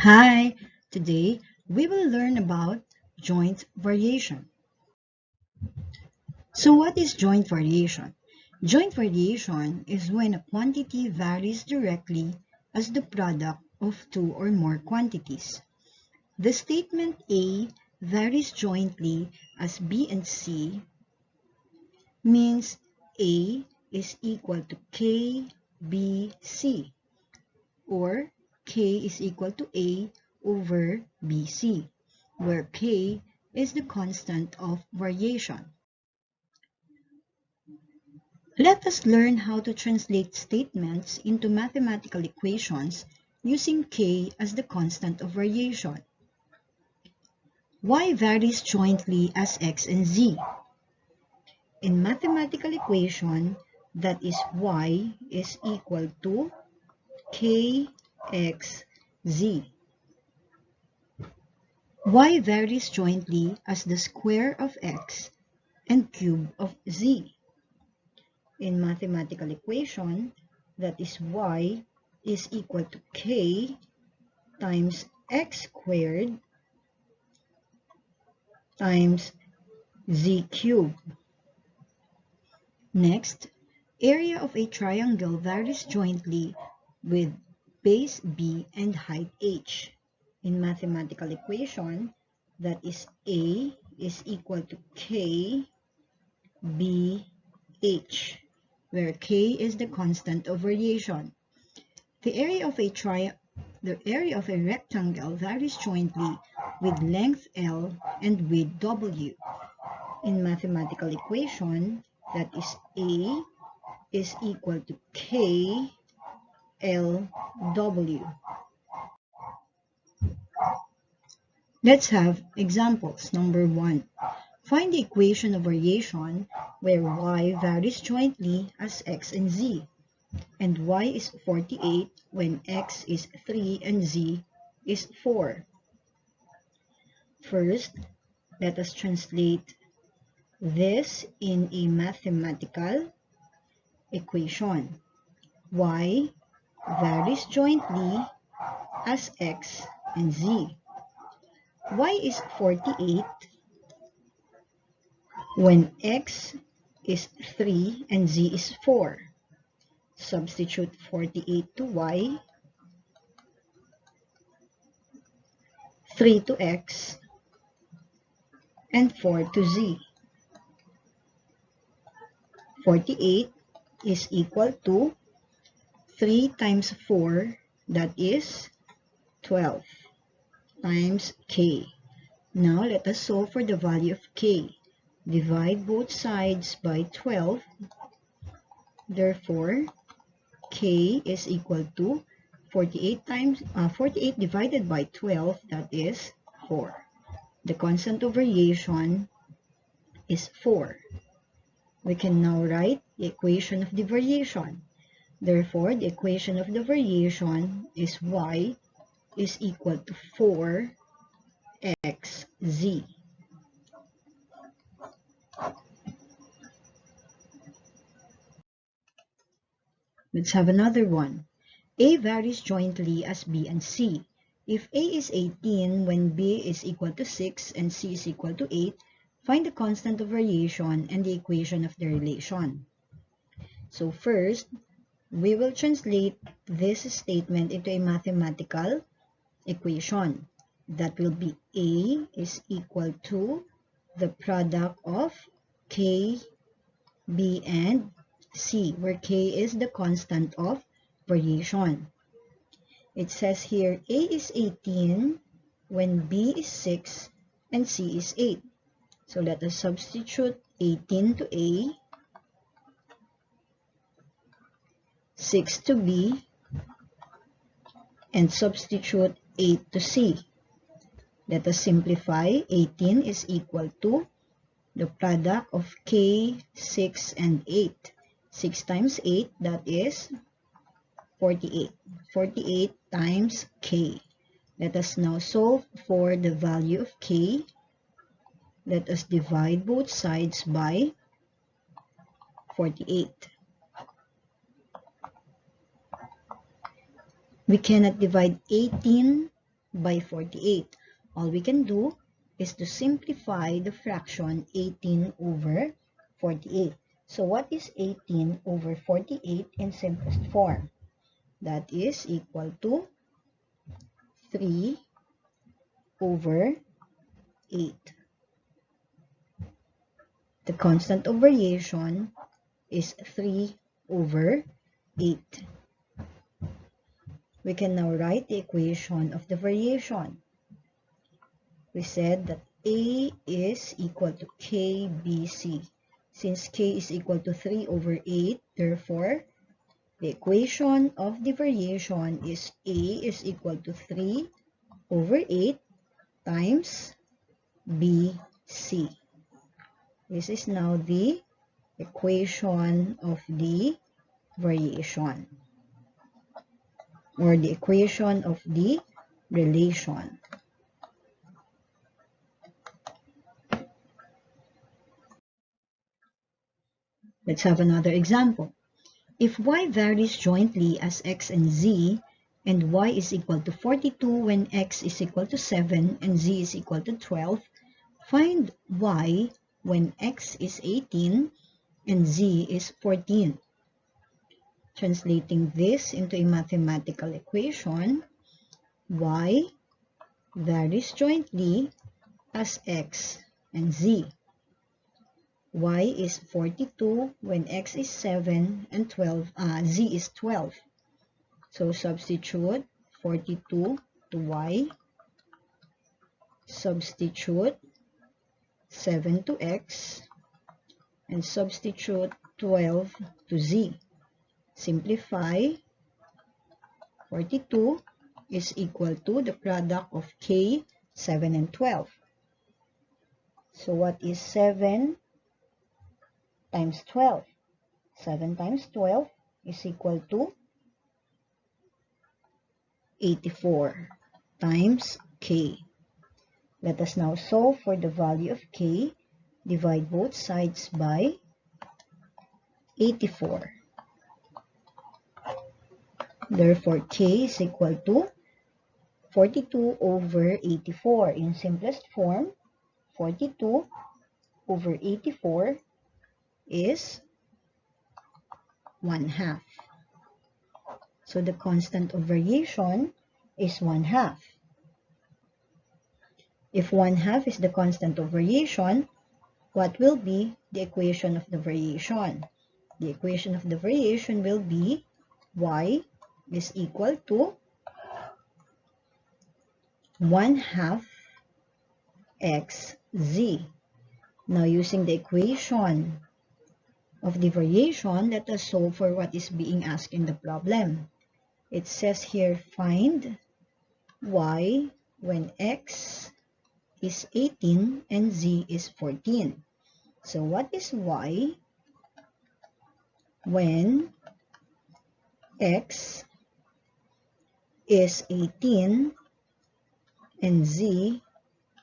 Hi, today we will learn about joint variation. So what is joint variation? Joint variation is when a quantity varies directly as the product of two or more quantities. The statement A varies jointly as B and C means A is equal to K, B, C, or K is equal to A over BC, where K is the constant of variation. Let us learn how to translate statements into mathematical equations using K as the constant of variation. Y varies jointly as X and Z. In mathematical equation, that is Y is equal to KXZ. Y varies jointly as the square of X and cube of Z. In mathematical equation, that is Y is equal to K times X squared times Z cubed. Next, area of a triangle varies jointly with base B and height H. In mathematical equation, that is A is equal to K B H, where K is the constant of variation. The area of a rectangle varies jointly with length L and width W. In mathematical equation, that is A is equal to K L W. Let's have examples. Number 1. Find the equation of variation where y varies jointly as x and z, and y is 48 when x is 3 and z is 4. First, let us translate this in a mathematical equation. Y varies jointly as x and z. Y is 48 when x is 3 and z is 4. Substitute 48 to y, 3 to x, and 4 to z. 48 is equal to 3 times 4, that is 12, times k. Now let us solve for the value of k. Divide both sides by 12. Therefore, k is equal to 48 divided by 12, that is 4. The constant of variation is 4. We can now write the equation of the variation. Therefore, the equation of the variation is y is equal to 4xz. Let's have another one. A varies jointly as B and C. If A is 18 when B is equal to 6 and C is equal to 8, find the constant of variation and the equation of the relation. So first, we will translate this statement into a mathematical equation. That will be A is equal to the product of K, B, and C, where K is the constant of variation. It says here A is 18 when B is 6 and C is 8. So let us substitute 18 to A, 6 to B, and substitute 8 to C. Let us simplify. 18 is equal to the product of K, 6, and 8. 6 times 8, that is 48. 48 times K. Let us now solve for the value of K. Let us divide both sides by 48. We cannot divide 18 by 48. All we can do is to simplify the fraction 18 over 48. So what is 18 over 48 in simplest form? That is equal to 3 over 8. The constant of variation is 3 over 8. We can now write the equation of the variation. We said that A is equal to KBC. Since K is equal to 3 over 8, therefore, the equation of the variation is A is equal to 3 over 8 times BC. This is now the equation of the variation, or the equation of the relation. Let's have another example. If y varies jointly as x and z, and y is equal to 42 when x is equal to 7 and z is equal to 12, find y when x is 18 and z is 14. Translating this into a mathematical equation, y varies jointly as x and z. Y is 42 when x is 7 and z is 12. So substitute 42 to y, substitute 7 to x, and substitute 12 to z. Simplify. 42 is equal to the product of k, 7 and 12. So what is 7 times 12? 7 times 12 is equal to 84 times k. Let us now solve for the value of k. Divide both sides by 84. Therefore, k is equal to 42 over 84. In simplest form, 42 over 84 is 1/2. So the constant of variation is 1/2. If 1/2 is the constant of variation, what will be the equation of the variation? The equation of the variation will be y is equal to 1/2 xz. Now, using the equation of the variation, let us solve for what is being asked in the problem. It says here, find y when x is 18 and z is 14. So what is y when x is 18 and z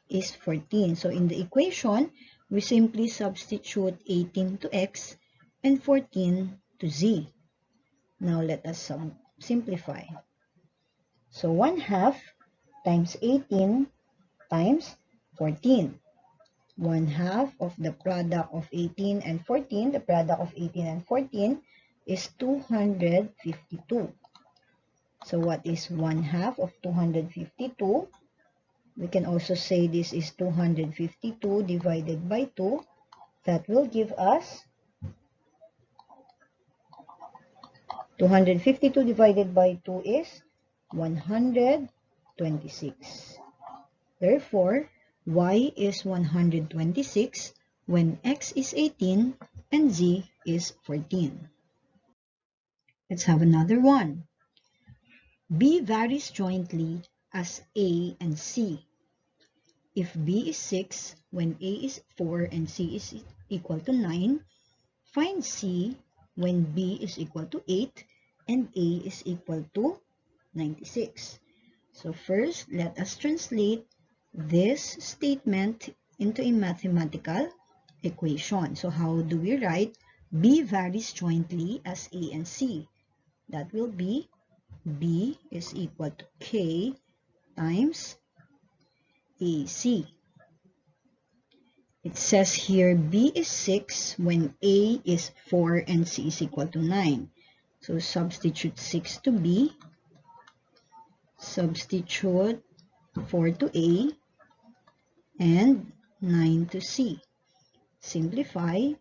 is 14? So in the equation, we simply substitute 18 to x and 14 to z. Now let us simplify. So 1/2 times 18 times 14. 1/2 of the product of 18 and 14, the product of 18 and 14 is 252. So what is 1/2 of 252? We can also say this is 252 divided by 2. That will give us 252 divided by 2 is 126. Therefore, y is 126 when x is 18 and z is 14. Let's have another one. B varies jointly as A and C. If B is 6 when A is 4 and C is equal to 9, find C when B is equal to 8 and A is equal to 96. So first, let us translate this statement into a mathematical equation. So how do we write B varies jointly as A and C? That will be B is equal to K times AC. It says here B is 6 when A is 4 and C is equal to 9. So substitute 6 to B, substitute 4 to A, and 9 to C. Simplify,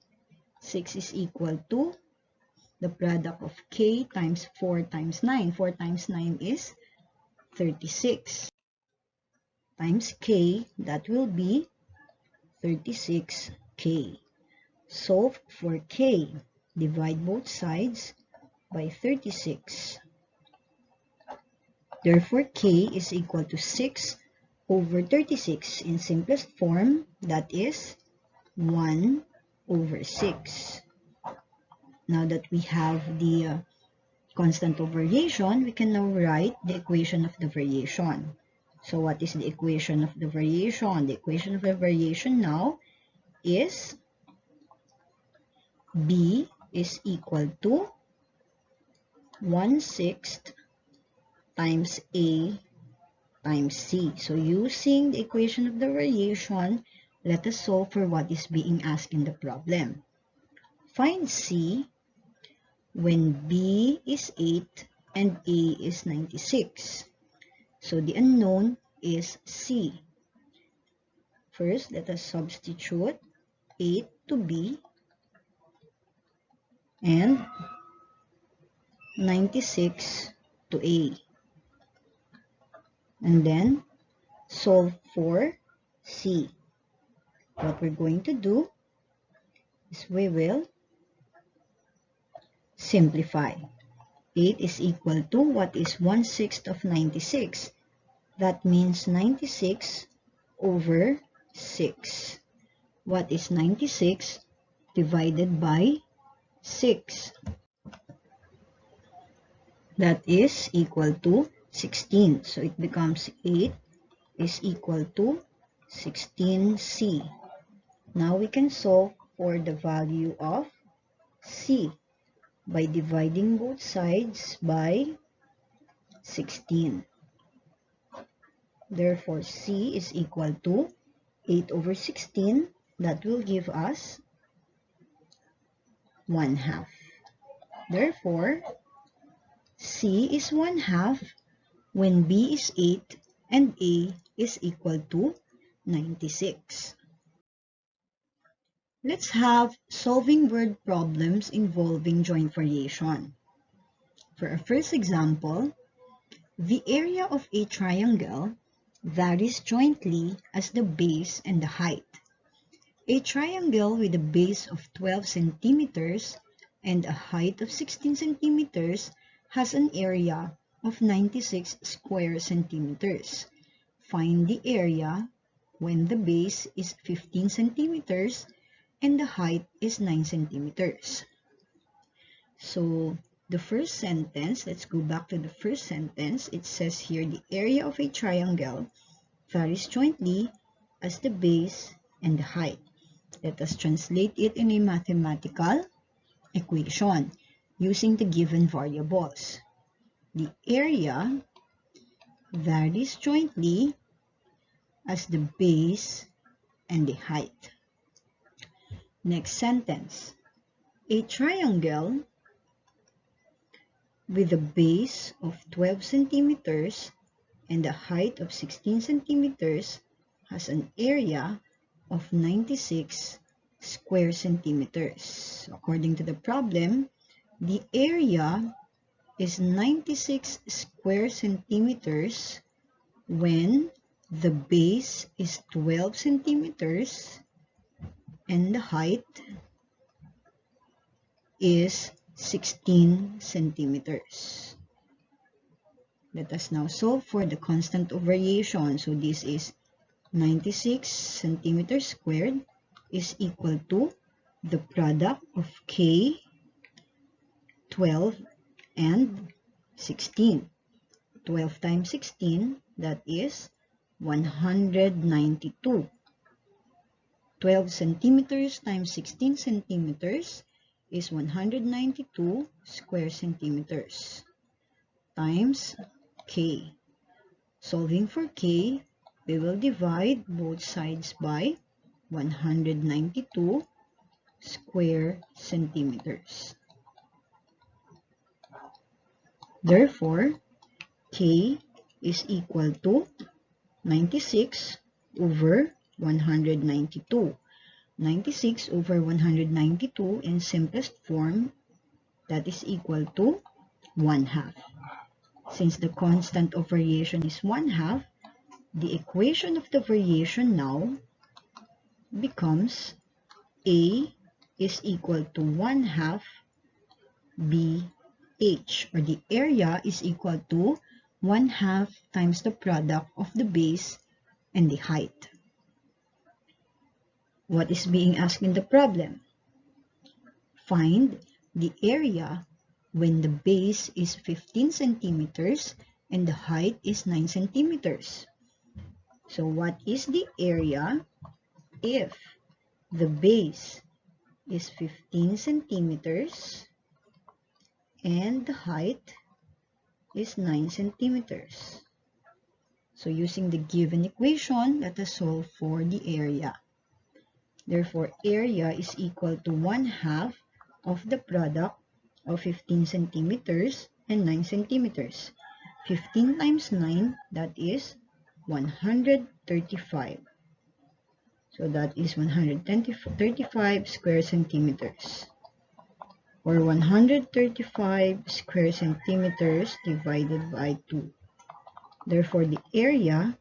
6 is equal to the product of K times 4 times 9. 4 times 9 is 36. Times K, that will be 36K. Solve for K. Divide both sides by 36. Therefore, K is equal to 6 over 36. In simplest form, that is 1 over 6. Now that we have the constant of variation, we can now write the equation of the variation. So what is the equation of the variation? The equation of the variation now is B is equal to 1/6 times A times C. So using the equation of the variation, let us solve for what is being asked in the problem. Find C when B is 8 and A is 96. So the unknown is C. First, let us substitute 8 to B and 96 to A. And then solve for C. What we're going to do is we will simplify. 8 is equal to what is 1/6 of 96. That means 96 over 6. What is 96 divided by 6? That is equal to 16. So it becomes 8 is equal to 16C. Now we can solve for the value of C by dividing both sides by 16. Therefore, C is equal to 8 over 16. That will give us 1/2. Therefore, C is 1/2 when B is 8 and A is equal to 96. Let's have solving word problems involving joint variation. For our first example, the area of a triangle varies jointly as the base and the height. A triangle with a base of 12 centimeters and a height of 16 centimeters has an area of 96 square centimeters. Find the area when the base is 15 centimeters and the height is 9 centimeters. So the first sentence, let's go back to the first sentence. It says here the area of a triangle varies jointly as the base and the height. Let us translate it in a mathematical equation using the given variables. The area varies jointly as the base and the height. Next sentence. A triangle with a base of 12 centimeters and a height of 16 centimeters has an area of 96 square centimeters. According to the problem, the area is 96 square centimeters when the base is 12 centimeters and the height is 16 centimeters. Let us now solve for the constant of variation. So this is 96 centimeters squared is equal to the product of K, 12, and 16. 12 times 16, that is 192. 12 centimeters times 16 centimeters is 192 square centimeters times K. Solving for k, we will divide both sides by 192 square centimeters. Therefore, k is equal to 96 over 192. 96 over 192 in simplest form, that is equal to 1/2. Since the constant of variation is 1/2, the equation of the variation now becomes A is equal to 1/2 BH, or the area is equal to 1/2 times the product of the base and the height. What is being asked in the problem? Find the area when the base is 15 centimeters and the height is 9 centimeters. So what is the area if the base is 15 centimeters and the height is 9 centimeters? So using the given equation, let us solve for the area. Therefore, area is equal to 1/2 of the product of 15 centimeters and 9 centimeters. 15 times 9, that is 135. So that is 135 square centimeters. Or 135 square centimeters divided by 2. Therefore, the area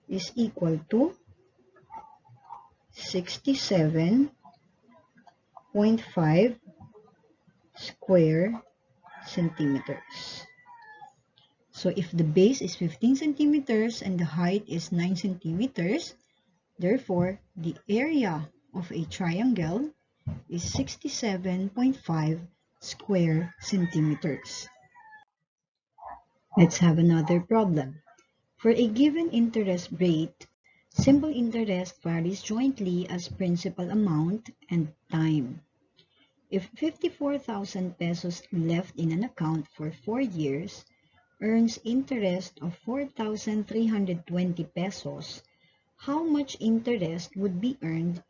is equal to 67.5 square centimeters. So if the base is 15 centimeters and the height is 9 centimeters, therefore the area of a triangle is 67.5 square centimeters. Let's have another problem. For a given interest rate, simple interest varies jointly as principal amount and time. If 54,000 pesos left in an account for 4 years earns interest of 4,320 pesos, how much interest would be earned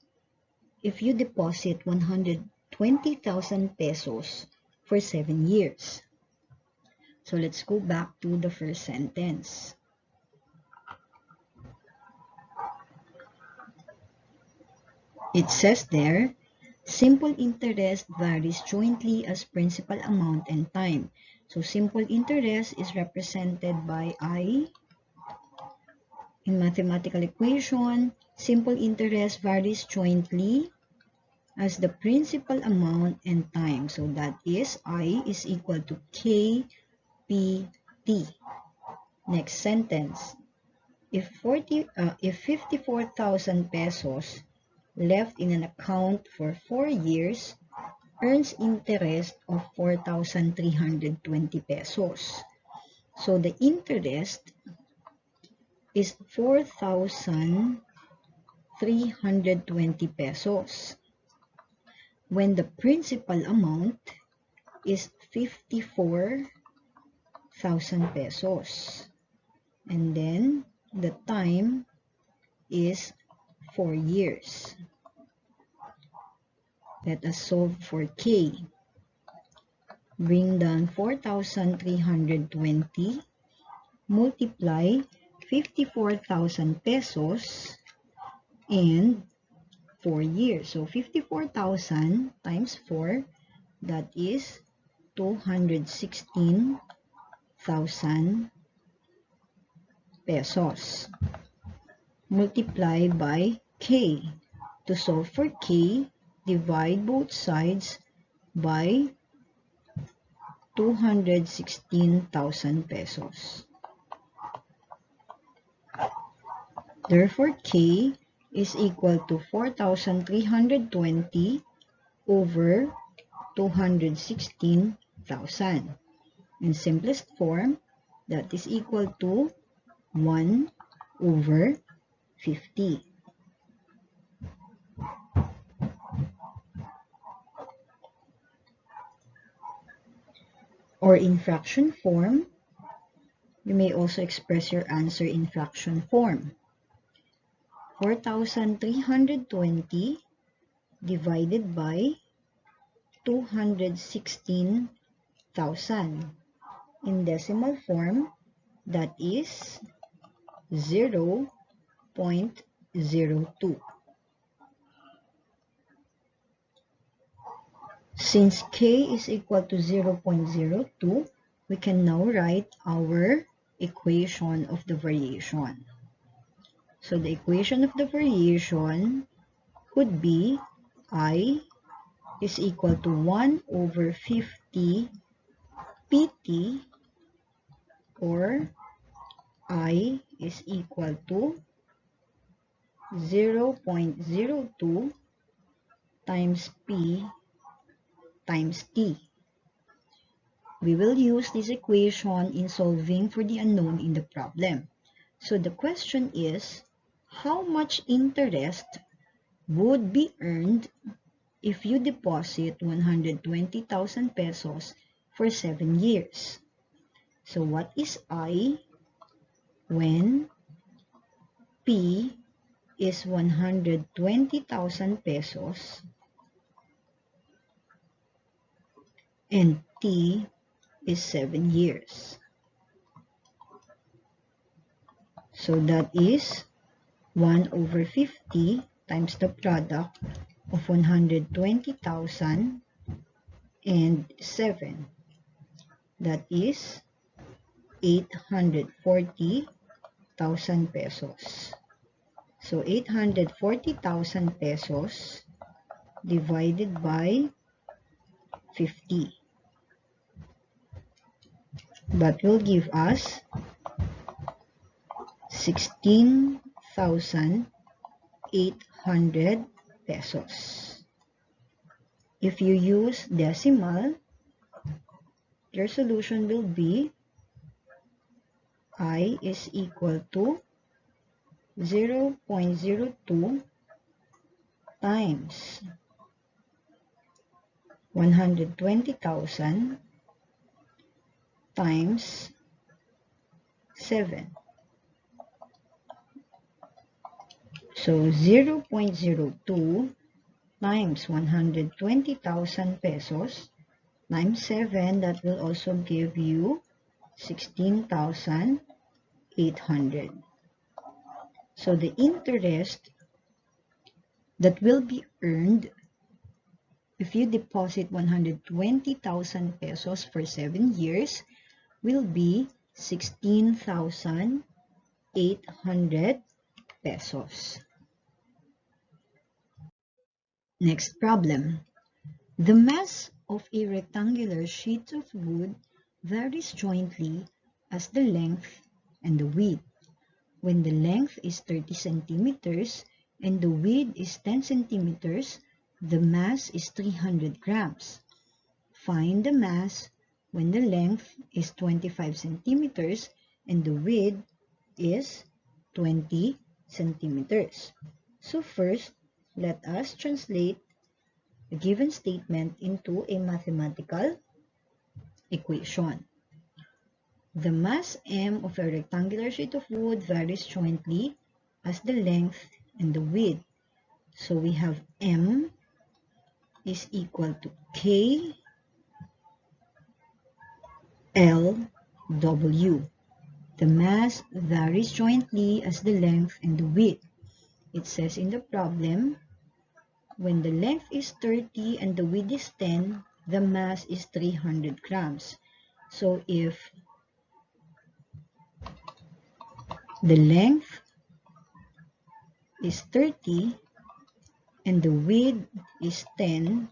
if you deposit 120,000 pesos for 7 years? So let's go back to the first sentence. It says there, simple interest varies jointly as principal amount and time. So simple interest is represented by I. In mathematical equation, simple interest varies jointly as the principal amount and time. So that is I is equal to KPT. Next sentence. If 54,000 pesos left in an account for 4 years earns interest of 4,320 pesos. So the interest is 4,320 pesos when the principal amount is 54,000 pesos. And then the time is 4 years. Let us solve for K. Bring down 4,320, multiply 54,000 pesos and 4 years. So 54,000 times 4, that is 216,000 pesos. Multiply by K. To solve for K, divide both sides by 216,000 pesos. Therefore, K is equal to 4,320 over 216,000. In simplest form, that is equal to 1 over 50. Or in fraction form, You may also express your answer in fraction form. 4,320 divided by 216,000. In decimal form, that is 0.02. Since k is equal to 0.02, we can now write our equation of the variation. So the equation of the variation would be I is equal to 1 over 50 pt, or I is equal to 0.02 times P times T. We will use this equation in solving for the unknown in the problem. So the question is, how much interest would be earned if you deposit 120,000 pesos for 7 years? So what is I when P is 120,000 pesos and T is 7 years? So that is 1 over 50 times the product of 120,000 and 7. That is 840,000 pesos. So 840,000 pesos divided by 50. That will give us 16,800 pesos. If you use decimal, your solution will be I is equal to 0.02 times 120,000 times 7. So 0.02 times 120,000 pesos times 7, that will also give you 16,800. So the interest that will be earned if you deposit 120,000 pesos for 7 years will be 16,800 pesos. Next problem. The mass of a rectangular sheet of wood varies jointly as the length and the width. When the length is 30 centimeters and the width is 10 centimeters, the mass is 300 grams. Find the mass when the length is 25 centimeters and the width is 20 centimeters. So first, let us translate the given statement into a mathematical equation. The mass m of a rectangular sheet of wood varies jointly as the length and the width. So we have m is equal to k L W. The mass varies jointly as the length and the width. It says in the problem, when the length is 30 and the width is 10, the mass is 300 grams. So if the length is 30 and the width is 10,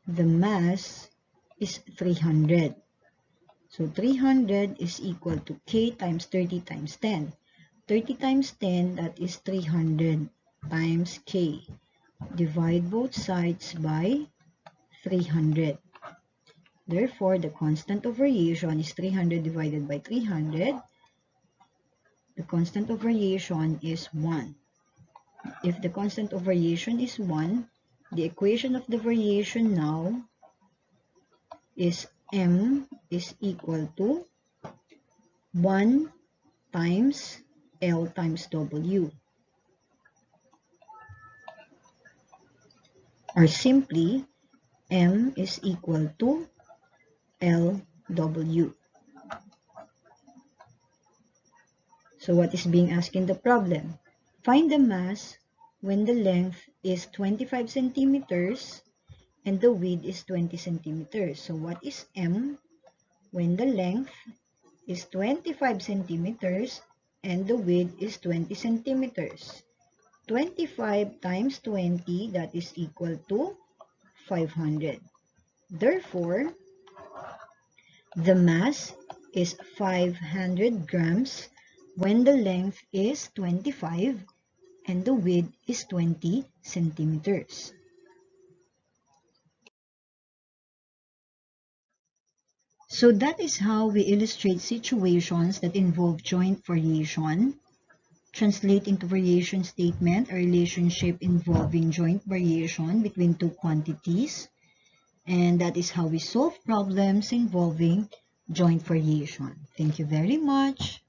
the mass is 300. So 300 is equal to k times 30 times 10. 30 times 10, that is 300 times k. Divide both sides by 300. Therefore, the constant of variation is 300 divided by 300. The constant of variation is 1. If the constant of variation is 1, the equation of the variation now is m is equal to 1 times L times W. Or simply, M is equal to LW. So what is being asked in the problem? Find the mass when the length is 25 centimeters and the width is 20 centimeters. So what is M when the length is 25 centimeters and the width is 20 centimeters? 25 times 20, that is equal to 500. Therefore, the mass is 500 grams when the length is 25 and the width is 20 centimeters. So that is how we illustrate situations that involve joint variation, translate into variation statement a relationship involving joint variation between two quantities, and that is how we solve problems involving joint variation. Thank you very much.